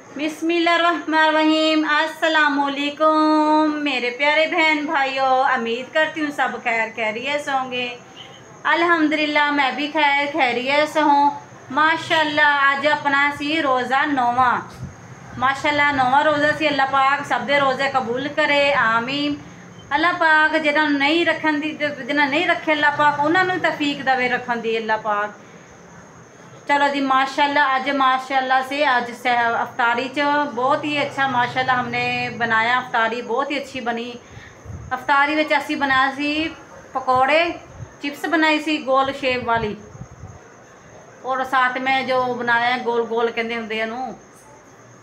बिस्मिल्लाहिर्रहमानिर्रहीम। अस्सलामुअलैकुम मेरे प्यारे बहन भाइयों, उम्मीद करती हूँ सब खैर खैरियत से होंगे। अल्हम्दुलिल्लाह मैं भी खैर खैरियत से हूँ माशाल्लाह। आज अपना सी रोज़ा नौवा, माशाल्लाह नौवा रोज़ा सी। अल्लाह पाक सब दे रोज़े कबूल करे, आमीन। अल्लाह पाक जिन्होंने नहीं रखन दी, जिन्हें नहीं रखे अल्लाह पाक उन्होंने तौफीक दवे रखन दी अल्लाह पाक। चलो जी माशाल्लाह, अज माशाल्लाह से आज अफ्तारी च बहुत ही अच्छा माशाल्लाह हमने बनाया। अफ्तारी बहुत ही अच्छी बनी। अफ्तारी में असी बनाया सी पकौड़े, चिप्स बनाई सी गोल शेप वाली, और साथ में जो बनाया गोल गोल कहते होंगे नू,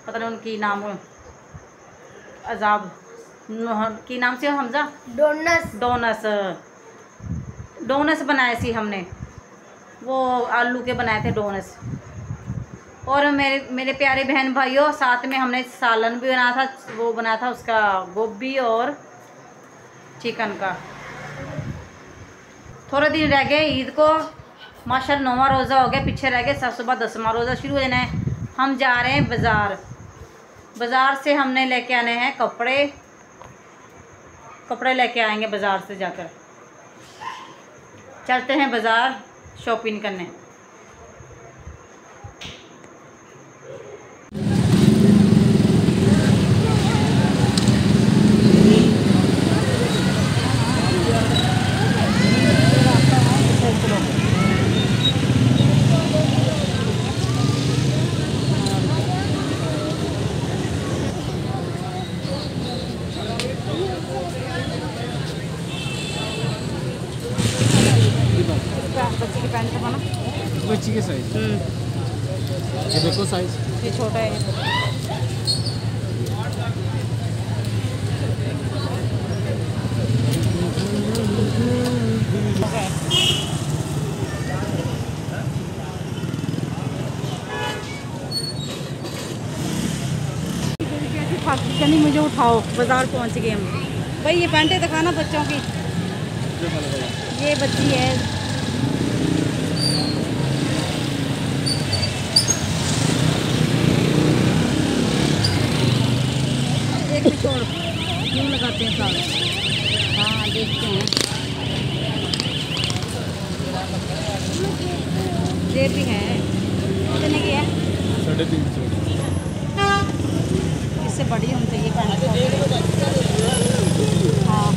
पता नहीं उनकी नाम अजाब की नाम से हमजा डोनस डोनस डोनस बनाए सी हमने, वो आलू के बनाए थे डोनस। और मेरे प्यारे बहन भाइयों, साथ में हमने सालन भी बनाया था, वो बनाया था उसका गोभी और चिकन का। थोड़े दिन रह गए ईद को, माशाल्लाह नौवां रोज़ा हो गया, पीछे रह गए सब। सुबह 10वां रोज़ा शुरू हो जाना है। हम जा रहे हैं बाज़ार। बाज़ार से हमने लेके आने हैं कपड़े लेके आएंगे बाज़ार से जाकर। चलते हैं बाज़ार शॉपिंग करने। बच्ची की पैंट का ना, बच्ची के साइज ये देखो, साइज ये छोटा है। कहनी मुझे उठाओ, बाज़ार पहुंच गए हम। भाई ये पैंटें दिखाना बच्चों की, ये बच्ची है। एक छोड़ क्यों लगाते हैं सारे। हाँ देखते हैं, ये भी है। कितने की है? 350। इससे बड़ी होनी चाहिए पैंट। हाँ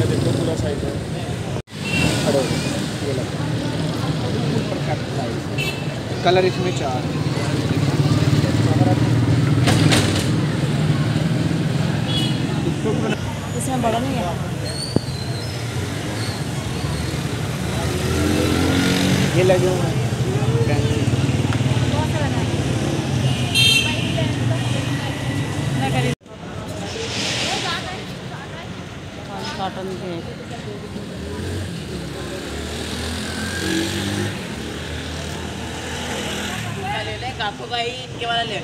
देखो पूरा साइज है। कलर इसमें 4। इसमें बड़ा नहीं है। ये लगे हुए हैं कॉटन के। भाई इनके वाला ले।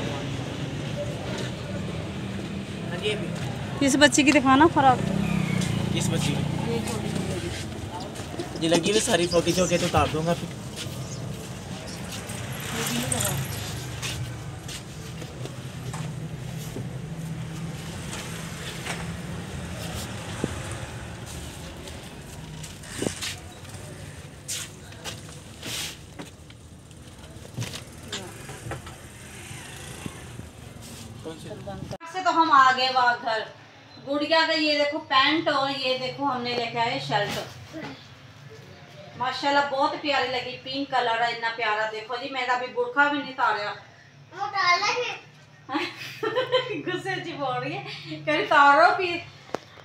इस बच्ची की दिखाना फराक। किस बच्ची की? ये लगी हुई सारी फोकी जो के तो उतार दूंगा फिर। से तो हम आ गए वहाँ घर। गुड़िया का ये देखो पैंट, और ये देखो हमने लेके आए शर्ट। माशाल्लाह बहुत प्यारी लगी, पिंक कलर है, इतना प्यारा। देखो जी मेरा अभी बुरखा भी नहीं तारा। गुस्से से बोल रही है, कह रही तारो फिर,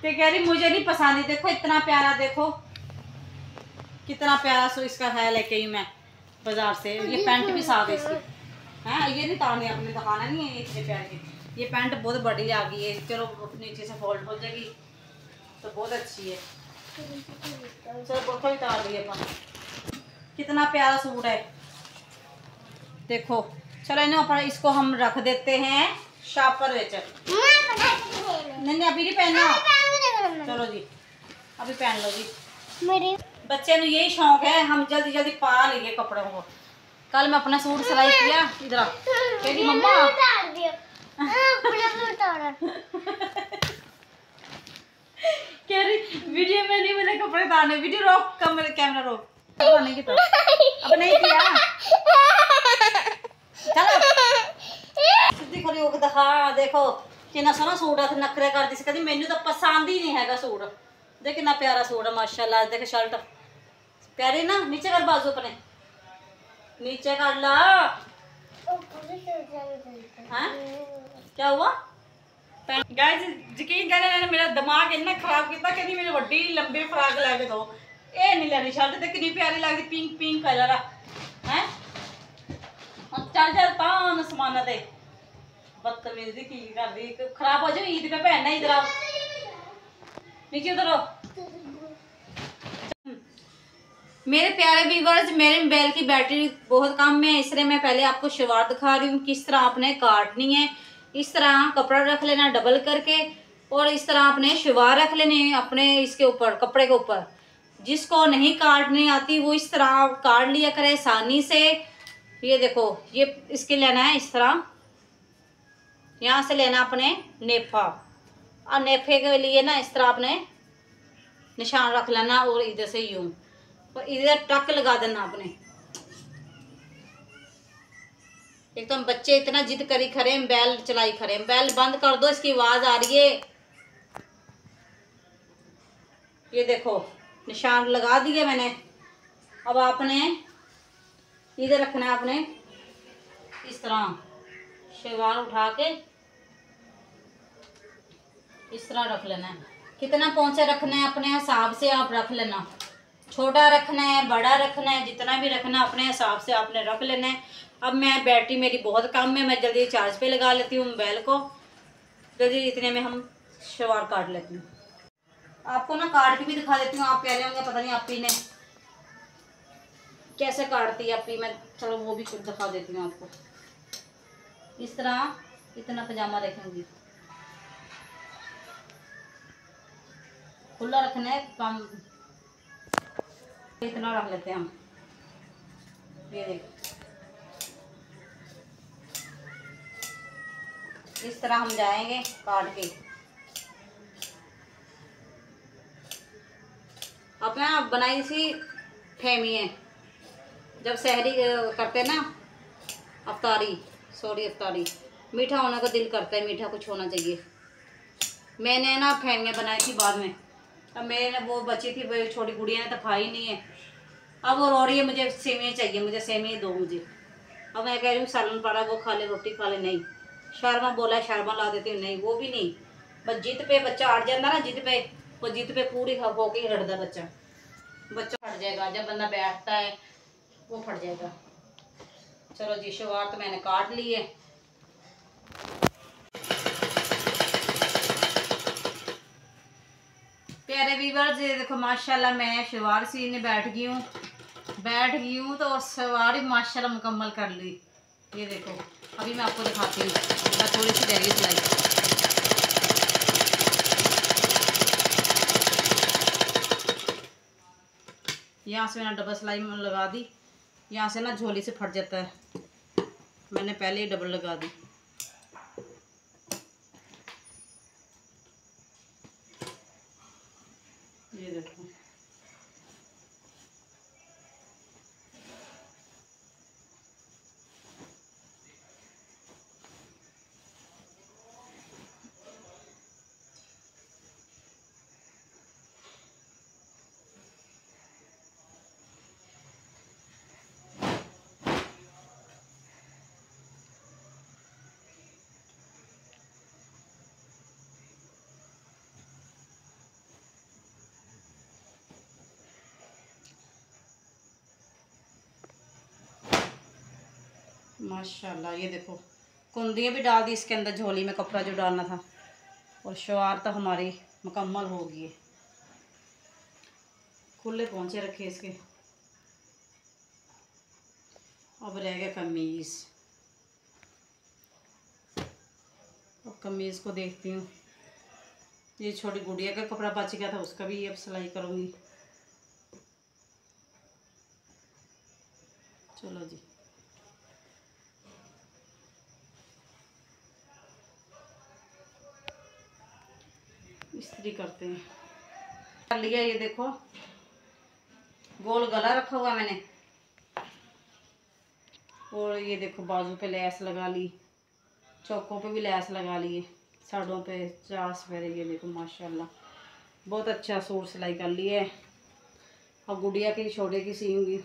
तो कह रही मुझे नहीं पसंद। देखो इतना प्यारा, देखो कितना प्यारा सो इसका है, लेके ही मैं बाजार से। ये पैंट भी साथ है इसकी। हाँ ये नहीं तारने, अपने दिखाना नहीं है इतने प्यारे की। ये पैंट बहुत बड़ी आ गई है, चलो नीचे से फोल्ड हो जाएगी तो बहुत अच्छी है। चलो बुरखा भी तार दिए अपन। कितना प्यारा सूट है देखो। चलो इन्हें ऊपर इसको हम रख देते हैं शापर विच। नहीं अभी नहीं पहनना। चलो जी अभी पहन लो जी। मेरे बच्चे यही शौक है, हम जल्दी जल्दी पा लीजिए कपड़ों को। कल मैं अपना सूट सिलाई किया, इधर तेरी मम्मा कह रही वीडियो में नहीं मैंने कपड़े उतारने, वीडियो रोक, कैमरा रोक, नहीं की तो अब नहीं किया। चलो सीधी खड़ी होकर दिखा, देखो कितना सोहना सूट है, नखरे कर दी कभी, मैनू तो पसंद ही नहीं है सूट। देख कितना प्यारा सूट है माशाल्लाह, देख शर्ट प्यारी ना, नीचे कर बाजू अपने, नीचे कर ला। हाँ क्या हुआ गाइस, यकीन करने मेरा दिमाग इतना खराब किया कि मेरी वड्डी लंबी फ्राक लैके दो, ये नहीं लेनी शर्ट, तो कितनी प्यारी लगती, पिंक पिंक कलर है। चल चल पान समान दे, बदतमीजी की कर दी, खराब हो जाओ, ईद पे पहनना, इधर आओ नीचे उतरो। मेरे प्यारे व्यूअर्स, मेरे मोबाइल की बैटरी बहुत कम है, इसलिए मैं पहले आपको शलवार दिखा रही हूँ किस तरह आपने काटनी है। इस तरह कपड़ा रख लेना डबल करके, और इस तरह आपने शलवार रख लेनी अपने इसके ऊपर, कपड़े के ऊपर। जिसको नहीं काटनी आती वो इस तरह काट लिया करे आसानी से। ये देखो, ये इसके लेना है इस तरह, यहाँ से लेना अपने नेफा, और नेफे के लिए ना इस तरह आपने निशान रख लेना, और इधर से यूं, और इधर टक लगा देना आपने। एकदम बच्चे इतना जिद करी खरे, बैल चलाई खरे, बैल बंद कर दो, इसकी आवाज आ रही है। ये देखो निशान लगा दिए मैंने। अब आपने इधर रखना है, आपने इस तरह शेवार उठा के इस तरह रख लेना है। कितना पोंछे रखना है अपने हिसाब से आप रख लेना, छोटा रखना है बड़ा रखना है, जितना भी रखना अपने हिसाब से आपने रख लेना है। अब मैं बैटरी मेरी बहुत कम है, मैं जल्दी चार्ज पे लगा लेती हूँ मोबाइल को, जल्दी इतने में हम शलवार काट लेती हूँ। आपको ना काट के भी दिखा देती हूँ, आप कह रहे होंगे पता नहीं आपी ने कैसे काटती है आपी, मैं चलो वो भी कुछ दिखा देती हूँ आपको। इस तरह इतना पजामा रखेंगी, खुला रखना है, कम इतना रख लेते हैं हम। ये देखो इस तरह हम जाएंगे काट के। अपने बनाई सी फेमी है, जब सहरी करते ना अफ्तारी, अफ्तारी, मीठा होने का दिल करता है, मीठा कुछ होना चाहिए। मैंने ना फेमियाँ बनाई थी बाद में, अब मैंने वो बची थी, वो छोटी गुड़िया ने तो खाई नहीं है, अब वो रो रही है मुझे सेमियाँ चाहिए, मुझे सेमियाँ दो मुझे। अब मैं कह रही हूँ सालन पड़ा, वो खा ले, रोटी खा ले, नहीं। शर्मा बोला शर्मा ला देती हूँ, नहीं वो भी नहीं। बस जिद पे बच्चा अट जाता ना, जिद पे, वो जिद पे पूरी होके ही हटता बच्चा फट जाएगा, जब बंदा बैठता है वो फट जाएगा। चलो जी शलवार तो मैंने काट ली है। प्यारे व्यूअर्स, ये देखो माशाल्लाह मैं शलवार सीने बैठ गई हूँ तो सलवार ही माशाल्लाह मुकम्मल कर ली। ये देखो अभी मैं आपको दिखाती हूँ, मैं थोड़ी सी रह गई सिलाई। यहाँ से मैंने डबल सिलाई लगा दी, यहाँ से ना झोली से फट जाता है, मैंने पहले ही डबल लगा दी। ये देखो माशाल्लाह, ये देखो कुंदियाँ भी डाल दी इसके अंदर, झोली में कपड़ा जो डालना था, और शलवार तो हमारी मुकम्मल हो गई है। खुले पोंछे रखे इसके। अब रह गया कमीज़, अब कमीज़ को देखती हूँ। ये छोटी गुड़िया का कपड़ा बच गया था, उसका भी अब सिलाई करूँगी। चलो जी इस्त्री करते हैं। कर लिया, ये देखो गोल गला रखा हुआ मैंने, और ये देखो बाजू पे लेस लगा ली, चौकों पे भी लेस लगा ली, साइडों पे 4 सफेरे। ये देखो माशाल्लाह बहुत अच्छा सूट सिलाई कर लिया है। और गुड़िया की छोटे की सीऊंगी।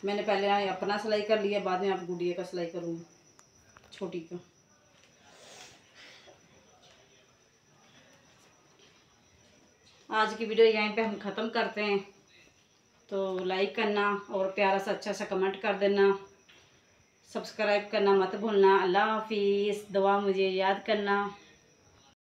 मैंने पहले अपना सिलाई कर लिया, बाद में आप गुड़िया का सिलाई करूँगी, छोटी का। आज की वीडियो यहीं पे हम ख़त्म करते हैं। तो लाइक करना और प्यारा सा अच्छा सा कमेंट कर देना, सब्सक्राइब करना मत भूलना। अल्लाह हाफिज़। दुआ मुझे याद करना।